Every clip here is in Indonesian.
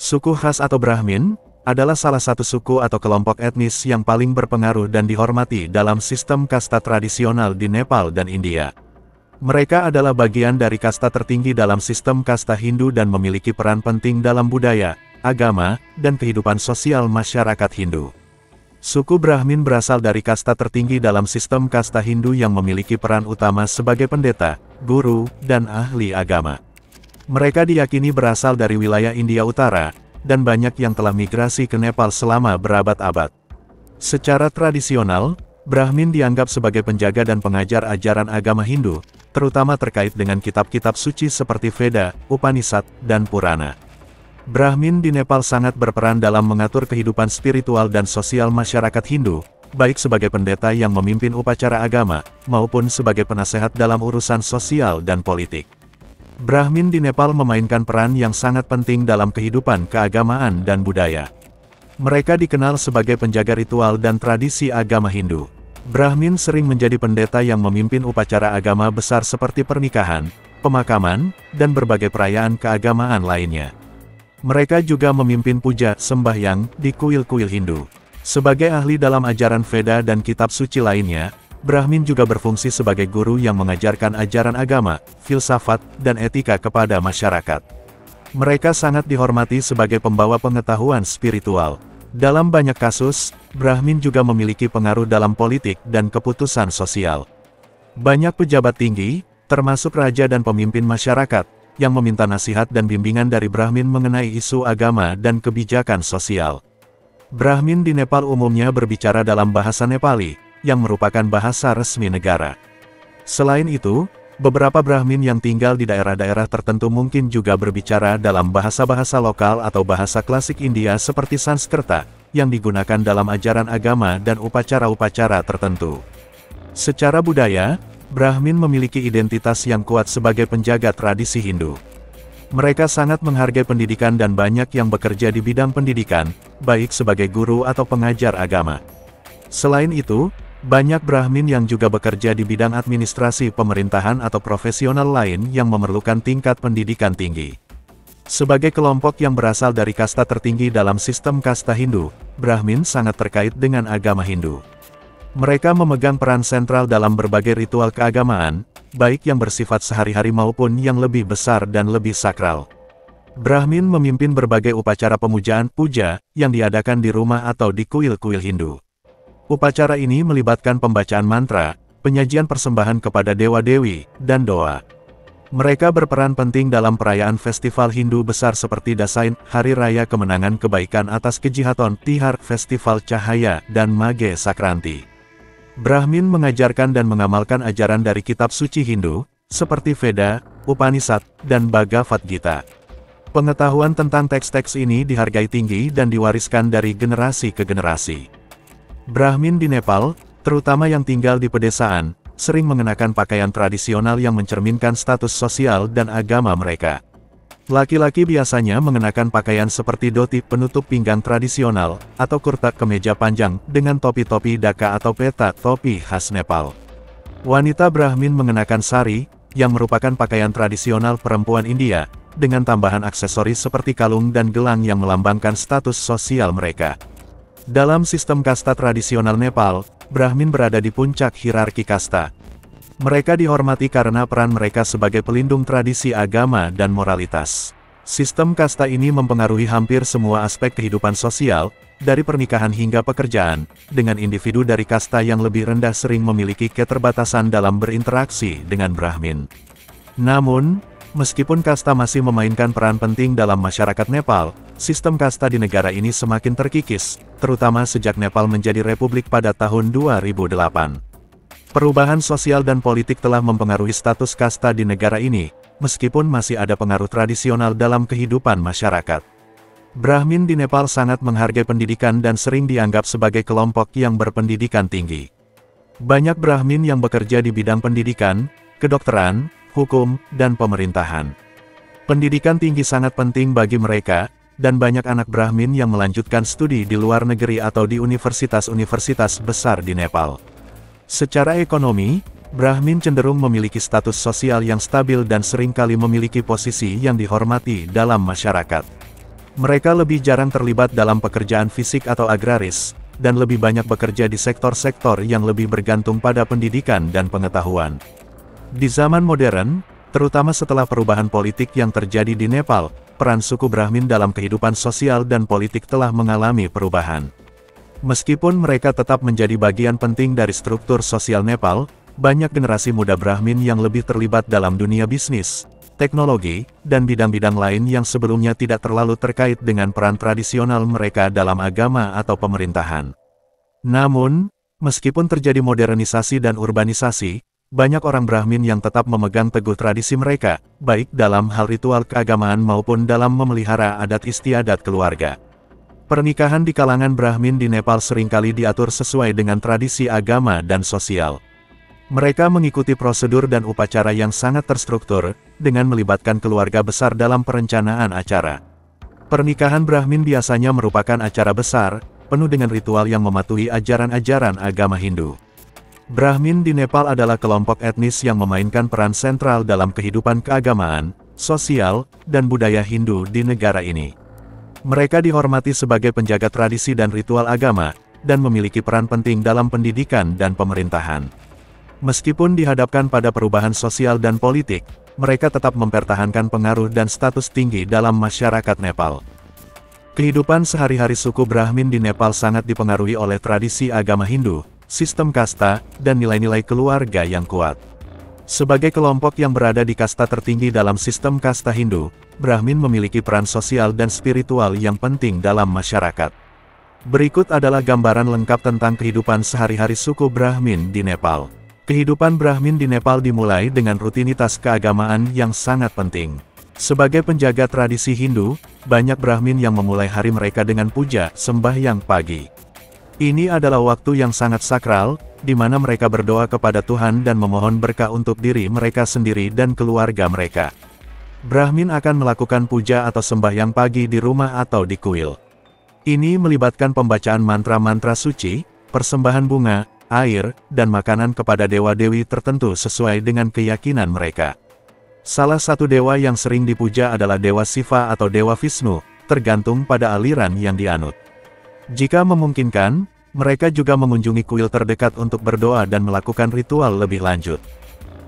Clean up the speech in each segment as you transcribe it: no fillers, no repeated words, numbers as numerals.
Suku khas atau Brahmin adalah salah satu suku atau kelompok etnis yang paling berpengaruh dan dihormati dalam sistem kasta tradisional di Nepal dan India. Mereka adalah bagian dari kasta tertinggi dalam sistem kasta Hindu dan memiliki peran penting dalam budaya, agama, dan kehidupan sosial masyarakat Hindu. Suku Brahmin berasal dari kasta tertinggi dalam sistem kasta Hindu yang memiliki peran utama sebagai pendeta, guru, dan ahli agama. Mereka diyakini berasal dari wilayah India Utara, dan banyak yang telah migrasi ke Nepal selama berabad-abad. Secara tradisional, Brahmin dianggap sebagai penjaga dan pengajar ajaran agama Hindu, terutama terkait dengan kitab-kitab suci seperti Veda, Upanishad, dan Purana. Brahmin di Nepal sangat berperan dalam mengatur kehidupan spiritual dan sosial masyarakat Hindu, baik sebagai pendeta yang memimpin upacara agama, maupun sebagai penasehat dalam urusan sosial dan politik. Brahmin di Nepal memainkan peran yang sangat penting dalam kehidupan keagamaan dan budaya. Mereka dikenal sebagai penjaga ritual dan tradisi agama Hindu. Brahmin sering menjadi pendeta yang memimpin upacara agama besar seperti pernikahan, pemakaman, dan berbagai perayaan keagamaan lainnya. Mereka juga memimpin puja sembahyang di kuil-kuil Hindu. Sebagai ahli dalam ajaran Veda dan kitab suci lainnya, Brahmin juga berfungsi sebagai guru yang mengajarkan ajaran agama, filsafat, dan etika kepada masyarakat. Mereka sangat dihormati sebagai pembawa pengetahuan spiritual. Dalam banyak kasus, Brahmin juga memiliki pengaruh dalam politik dan keputusan sosial. Banyak pejabat tinggi, termasuk raja dan pemimpin masyarakat, yang meminta nasihat dan bimbingan dari Brahmin mengenai isu agama dan kebijakan sosial. Brahmin di Nepal umumnya berbicara dalam bahasa Nepali, yang merupakan bahasa resmi negara. Selain itu, beberapa Brahmin yang tinggal di daerah-daerah tertentu mungkin juga berbicara dalam bahasa-bahasa lokal atau bahasa klasik India seperti Sanskerta, yang digunakan dalam ajaran agama dan upacara-upacara tertentu. Secara budaya, Brahmin memiliki identitas yang kuat sebagai penjaga tradisi Hindu. Mereka sangat menghargai pendidikan dan banyak yang bekerja di bidang pendidikan, baik sebagai guru atau pengajar agama. Selain itu, banyak Brahmin yang juga bekerja di bidang administrasi pemerintahan atau profesional lain yang memerlukan tingkat pendidikan tinggi. Sebagai kelompok yang berasal dari kasta tertinggi dalam sistem kasta Hindu, Brahmin sangat terkait dengan agama Hindu. Mereka memegang peran sentral dalam berbagai ritual keagamaan, baik yang bersifat sehari-hari maupun yang lebih besar dan lebih sakral. Brahmin memimpin berbagai upacara pemujaan puja yang diadakan di rumah atau di kuil-kuil Hindu. Upacara ini melibatkan pembacaan mantra, penyajian persembahan kepada dewa-dewi, dan doa. Mereka berperan penting dalam perayaan festival Hindu besar seperti Dasain, Hari Raya Kemenangan Kebaikan atas Kejihatan, Tihar, Festival Cahaya, dan Mage Sakranti. Brahmin mengajarkan dan mengamalkan ajaran dari kitab suci Hindu, seperti Veda, Upanishad, dan Bhagavad Gita. Pengetahuan tentang teks-teks ini dihargai tinggi dan diwariskan dari generasi ke generasi. Brahmin di Nepal, terutama yang tinggal di pedesaan, sering mengenakan pakaian tradisional yang mencerminkan status sosial dan agama mereka. Laki-laki biasanya mengenakan pakaian seperti dhoti penutup pinggang tradisional, atau kurta kemeja panjang, dengan topi-topi dhaka atau peta topi khas Nepal. Wanita Brahmin mengenakan sari, yang merupakan pakaian tradisional perempuan India, dengan tambahan aksesoris seperti kalung dan gelang yang melambangkan status sosial mereka. Dalam sistem kasta tradisional Nepal, Brahmin berada di puncak hierarki kasta. Mereka dihormati karena peran mereka sebagai pelindung tradisi agama dan moralitas. Sistem kasta ini mempengaruhi hampir semua aspek kehidupan sosial, dari pernikahan hingga pekerjaan, dengan individu dari kasta yang lebih rendah sering memiliki keterbatasan dalam berinteraksi dengan Brahmin. Namun, meskipun kasta masih memainkan peran penting dalam masyarakat Nepal, sistem kasta di negara ini semakin terkikis, terutama sejak Nepal menjadi republik pada tahun 2008. Perubahan sosial dan politik telah mempengaruhi status kasta di negara ini, meskipun masih ada pengaruh tradisional dalam kehidupan masyarakat. Brahmin di Nepal sangat menghargai pendidikan dan sering dianggap sebagai kelompok yang berpendidikan tinggi. Banyak Brahmin yang bekerja di bidang pendidikan, kedokteran, hukum, dan pemerintahan. Pendidikan tinggi sangat penting bagi mereka, dan banyak anak Brahmin yang melanjutkan studi di luar negeri atau di universitas-universitas besar di Nepal. Secara ekonomi, Brahmin cenderung memiliki status sosial yang stabil dan seringkali memiliki posisi yang dihormati dalam masyarakat. Mereka lebih jarang terlibat dalam pekerjaan fisik atau agraris, dan lebih banyak bekerja di sektor-sektor yang lebih bergantung pada pendidikan dan pengetahuan. Di zaman modern, terutama setelah perubahan politik yang terjadi di Nepal, peran suku Brahmin dalam kehidupan sosial dan politik telah mengalami perubahan. Meskipun mereka tetap menjadi bagian penting dari struktur sosial Nepal, banyak generasi muda Brahmin yang lebih terlibat dalam dunia bisnis, teknologi, dan bidang-bidang lain yang sebelumnya tidak terlalu terkait dengan peran tradisional mereka dalam agama atau pemerintahan. Namun, meskipun terjadi modernisasi dan urbanisasi, banyak orang Brahmin yang tetap memegang teguh tradisi mereka, baik dalam hal ritual keagamaan maupun dalam memelihara adat istiadat keluarga. Pernikahan di kalangan Brahmin di Nepal seringkali diatur sesuai dengan tradisi agama dan sosial. Mereka mengikuti prosedur dan upacara yang sangat terstruktur, dengan melibatkan keluarga besar dalam perencanaan acara. Pernikahan Brahmin biasanya merupakan acara besar, penuh dengan ritual yang mematuhi ajaran-ajaran agama Hindu. Brahmin di Nepal adalah kelompok etnis yang memainkan peran sentral dalam kehidupan keagamaan, sosial, dan budaya Hindu di negara ini. Mereka dihormati sebagai penjaga tradisi dan ritual agama, dan memiliki peran penting dalam pendidikan dan pemerintahan. Meskipun dihadapkan pada perubahan sosial dan politik, mereka tetap mempertahankan pengaruh dan status tinggi dalam masyarakat Nepal. Kehidupan sehari-hari suku Brahmin di Nepal sangat dipengaruhi oleh tradisi agama Hindu, sistem kasta, dan nilai-nilai keluarga yang kuat. Sebagai kelompok yang berada di kasta tertinggi dalam sistem kasta Hindu, Brahmin memiliki peran sosial dan spiritual yang penting dalam masyarakat. Berikut adalah gambaran lengkap tentang kehidupan sehari-hari suku Brahmin di Nepal. Kehidupan Brahmin di Nepal dimulai dengan rutinitas keagamaan yang sangat penting. Sebagai penjaga tradisi Hindu, banyak Brahmin yang memulai hari mereka dengan puja, sembahyang pagi. Ini adalah waktu yang sangat sakral, di mana mereka berdoa kepada Tuhan dan memohon berkah untuk diri mereka sendiri dan keluarga mereka. Brahmin akan melakukan puja atau sembahyang pagi di rumah atau di kuil. Ini melibatkan pembacaan mantra-mantra suci, persembahan bunga, air, dan makanan kepada dewa-dewi tertentu sesuai dengan keyakinan mereka. Salah satu dewa yang sering dipuja adalah Dewa Siva atau Dewa Vishnu, tergantung pada aliran yang dianut. Jika memungkinkan, mereka juga mengunjungi kuil terdekat untuk berdoa dan melakukan ritual lebih lanjut.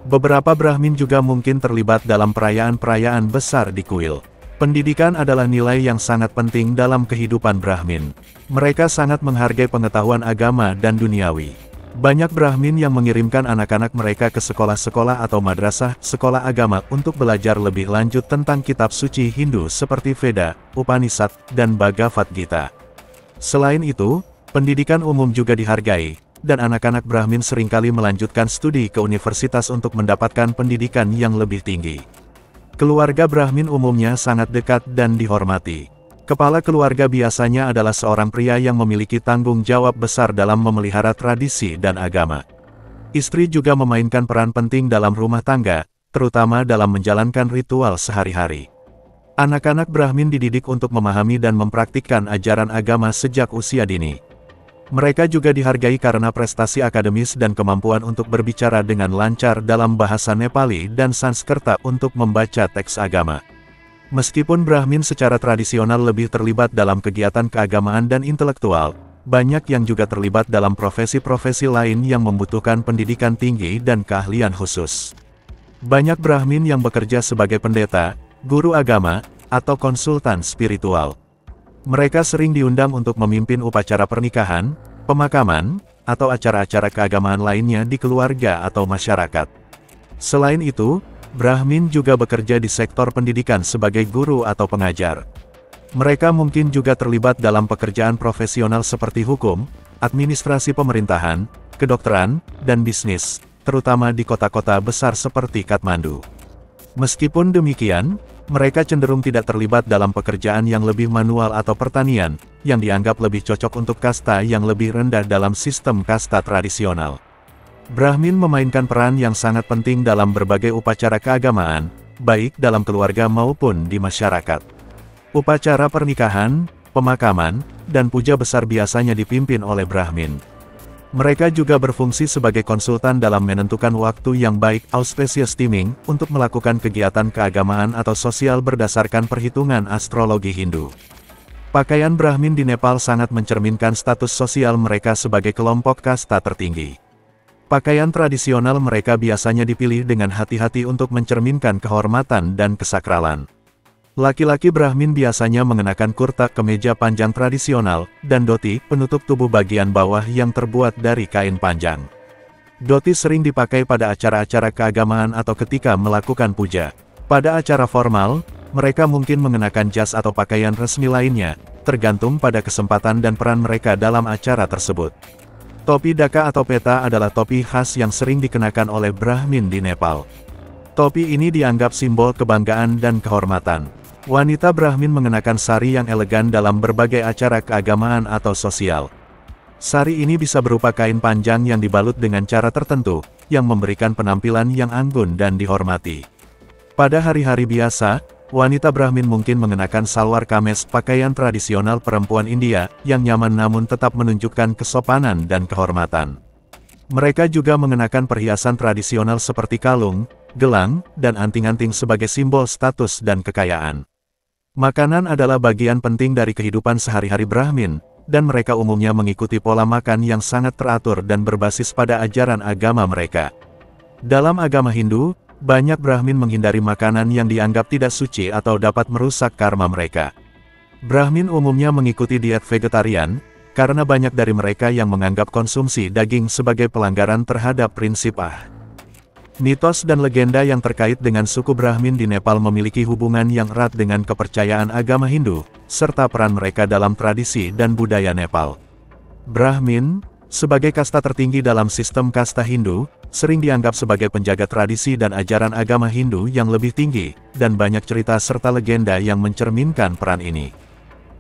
Beberapa Brahmin juga mungkin terlibat dalam perayaan-perayaan besar di kuil. Pendidikan adalah nilai yang sangat penting dalam kehidupan Brahmin. Mereka sangat menghargai pengetahuan agama dan duniawi. Banyak Brahmin yang mengirimkan anak-anak mereka ke sekolah-sekolah atau madrasah, sekolah agama, untuk belajar lebih lanjut tentang kitab suci Hindu seperti Veda, Upanishad, dan Bhagavad Gita. Selain itu, pendidikan umum juga dihargai, dan anak-anak Brahmin seringkali melanjutkan studi ke universitas untuk mendapatkan pendidikan yang lebih tinggi. Keluarga Brahmin umumnya sangat dekat dan dihormati. Kepala keluarga biasanya adalah seorang pria yang memiliki tanggung jawab besar dalam memelihara tradisi dan agama. Istri juga memainkan peran penting dalam rumah tangga, terutama dalam menjalankan ritual sehari-hari. Anak-anak Brahmin dididik untuk memahami dan mempraktikkan ajaran agama sejak usia dini. Mereka juga dihargai karena prestasi akademis dan kemampuan untuk berbicara dengan lancar dalam bahasa Nepali dan Sanskerta untuk membaca teks agama. Meskipun Brahmin secara tradisional lebih terlibat dalam kegiatan keagamaan dan intelektual, banyak yang juga terlibat dalam profesi-profesi lain yang membutuhkan pendidikan tinggi dan keahlian khusus. Banyak Brahmin yang bekerja sebagai pendeta, guru agama, atau konsultan spiritual. Mereka sering diundang untuk memimpin upacara pernikahan, pemakaman, atau acara-acara keagamaan lainnya di keluarga atau masyarakat. Selain itu, Brahmin juga bekerja di sektor pendidikan sebagai guru atau pengajar. Mereka mungkin juga terlibat dalam pekerjaan profesional seperti hukum, administrasi pemerintahan, kedokteran, dan bisnis, terutama di kota-kota besar seperti Kathmandu. Meskipun demikian, mereka cenderung tidak terlibat dalam pekerjaan yang lebih manual atau pertanian, yang dianggap lebih cocok untuk kasta yang lebih rendah dalam sistem kasta tradisional. Brahmin memainkan peran yang sangat penting dalam berbagai upacara keagamaan, baik dalam keluarga maupun di masyarakat. Upacara pernikahan, pemakaman, dan puja besar biasanya dipimpin oleh Brahmin. Mereka juga berfungsi sebagai konsultan dalam menentukan waktu yang baik auspicious timing untuk melakukan kegiatan keagamaan atau sosial berdasarkan perhitungan astrologi Hindu. Pakaian Brahmin di Nepal sangat mencerminkan status sosial mereka sebagai kelompok kasta tertinggi. Pakaian tradisional mereka biasanya dipilih dengan hati-hati untuk mencerminkan kehormatan dan kesakralan. Laki-laki Brahmin biasanya mengenakan kurta kemeja panjang tradisional, dan dhoti, penutup tubuh bagian bawah yang terbuat dari kain panjang. Dhoti sering dipakai pada acara-acara keagamaan atau ketika melakukan puja. Pada acara formal, mereka mungkin mengenakan jas atau pakaian resmi lainnya, tergantung pada kesempatan dan peran mereka dalam acara tersebut. Topi Dhaka atau peta adalah topi khas yang sering dikenakan oleh Brahmin di Nepal. Topi ini dianggap simbol kebanggaan dan kehormatan. Wanita Brahmin mengenakan sari yang elegan dalam berbagai acara keagamaan atau sosial. Sari ini bisa berupa kain panjang yang dibalut dengan cara tertentu, yang memberikan penampilan yang anggun dan dihormati. Pada hari-hari biasa, wanita Brahmin mungkin mengenakan salwar kameez, pakaian tradisional perempuan India, yang nyaman namun tetap menunjukkan kesopanan dan kehormatan. Mereka juga mengenakan perhiasan tradisional seperti kalung, gelang, dan anting-anting sebagai simbol status dan kekayaan. Makanan adalah bagian penting dari kehidupan sehari-hari Brahmin, dan mereka umumnya mengikuti pola makan yang sangat teratur dan berbasis pada ajaran agama mereka. Dalam agama Hindu, banyak Brahmin menghindari makanan yang dianggap tidak suci atau dapat merusak karma mereka. Brahmin umumnya mengikuti diet vegetarian, karena banyak dari mereka yang menganggap konsumsi daging sebagai pelanggaran terhadap prinsip Mitos dan legenda yang terkait dengan suku Brahmin di Nepal memiliki hubungan yang erat dengan kepercayaan agama Hindu, serta peran mereka dalam tradisi dan budaya Nepal. Brahmin, sebagai kasta tertinggi dalam sistem kasta Hindu, sering dianggap sebagai penjaga tradisi dan ajaran agama Hindu yang lebih tinggi, dan banyak cerita serta legenda yang mencerminkan peran ini.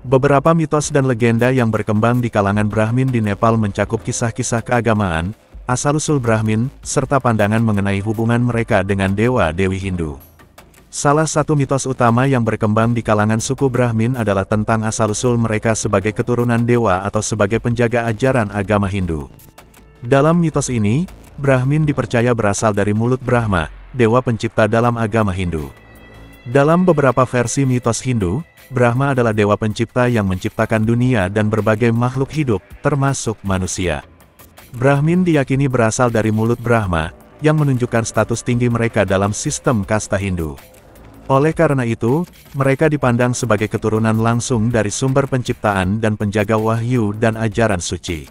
Beberapa mitos dan legenda yang berkembang di kalangan Brahmin di Nepal mencakup kisah-kisah keagamaan, asal-usul Brahmin, serta pandangan mengenai hubungan mereka dengan dewa-dewi Hindu. Salah satu mitos utama yang berkembang di kalangan suku Brahmin adalah tentang asal-usul mereka sebagai keturunan dewa atau sebagai penjaga ajaran agama Hindu. Dalam mitos ini, Brahmin dipercaya berasal dari mulut Brahma, dewa pencipta dalam agama Hindu. Dalam beberapa versi mitos Hindu, Brahma adalah dewa pencipta yang menciptakan dunia dan berbagai makhluk hidup, termasuk manusia. Brahmin diyakini berasal dari mulut Brahma, yang menunjukkan status tinggi mereka dalam sistem kasta Hindu. Oleh karena itu, mereka dipandang sebagai keturunan langsung dari sumber penciptaan dan penjaga wahyu dan ajaran suci.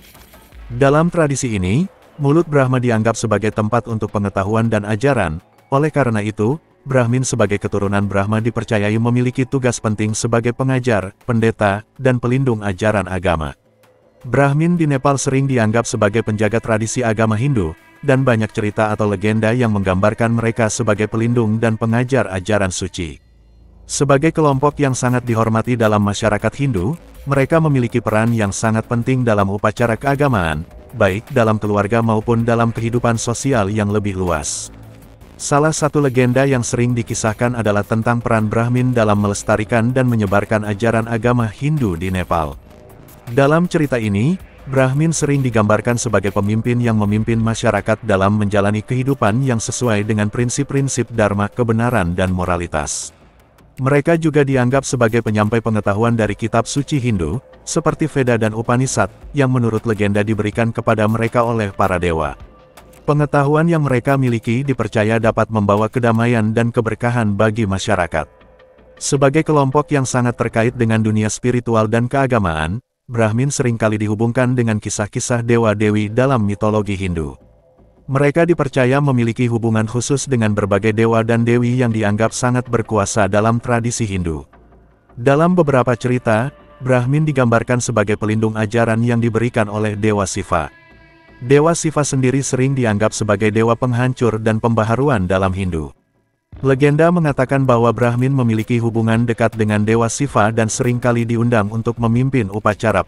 Dalam tradisi ini, mulut Brahma dianggap sebagai tempat untuk pengetahuan dan ajaran. Oleh karena itu, Brahmin sebagai keturunan Brahma dipercayai memiliki tugas penting sebagai pengajar, pendeta, dan pelindung ajaran agama. Brahmin di Nepal sering dianggap sebagai penjaga tradisi agama Hindu, dan banyak cerita atau legenda yang menggambarkan mereka sebagai pelindung dan pengajar ajaran suci. Sebagai kelompok yang sangat dihormati dalam masyarakat Hindu, mereka memiliki peran yang sangat penting dalam upacara keagamaan, baik dalam keluarga maupun dalam kehidupan sosial yang lebih luas. Salah satu legenda yang sering dikisahkan adalah tentang peran Brahmin dalam melestarikan dan menyebarkan ajaran agama Hindu di Nepal. Dalam cerita ini, Brahmin sering digambarkan sebagai pemimpin yang memimpin masyarakat dalam menjalani kehidupan yang sesuai dengan prinsip-prinsip dharma, kebenaran dan moralitas. Mereka juga dianggap sebagai penyampai pengetahuan dari kitab suci Hindu, seperti Veda dan Upanishad, yang menurut legenda diberikan kepada mereka oleh para dewa. Pengetahuan yang mereka miliki dipercaya dapat membawa kedamaian dan keberkahan bagi masyarakat. Sebagai kelompok yang sangat terkait dengan dunia spiritual dan keagamaan, Brahmin seringkali dihubungkan dengan kisah-kisah dewa-dewi dalam mitologi Hindu. Mereka dipercaya memiliki hubungan khusus dengan berbagai dewa dan dewi yang dianggap sangat berkuasa dalam tradisi Hindu. Dalam beberapa cerita, Brahmin digambarkan sebagai pelindung ajaran yang diberikan oleh Dewa Siva. Dewa Siva sendiri sering dianggap sebagai dewa penghancur dan pembaharuan dalam Hindu. Legenda mengatakan bahwa Brahmin memiliki hubungan dekat dengan Dewa Siva dan seringkali diundang untuk memimpin upacara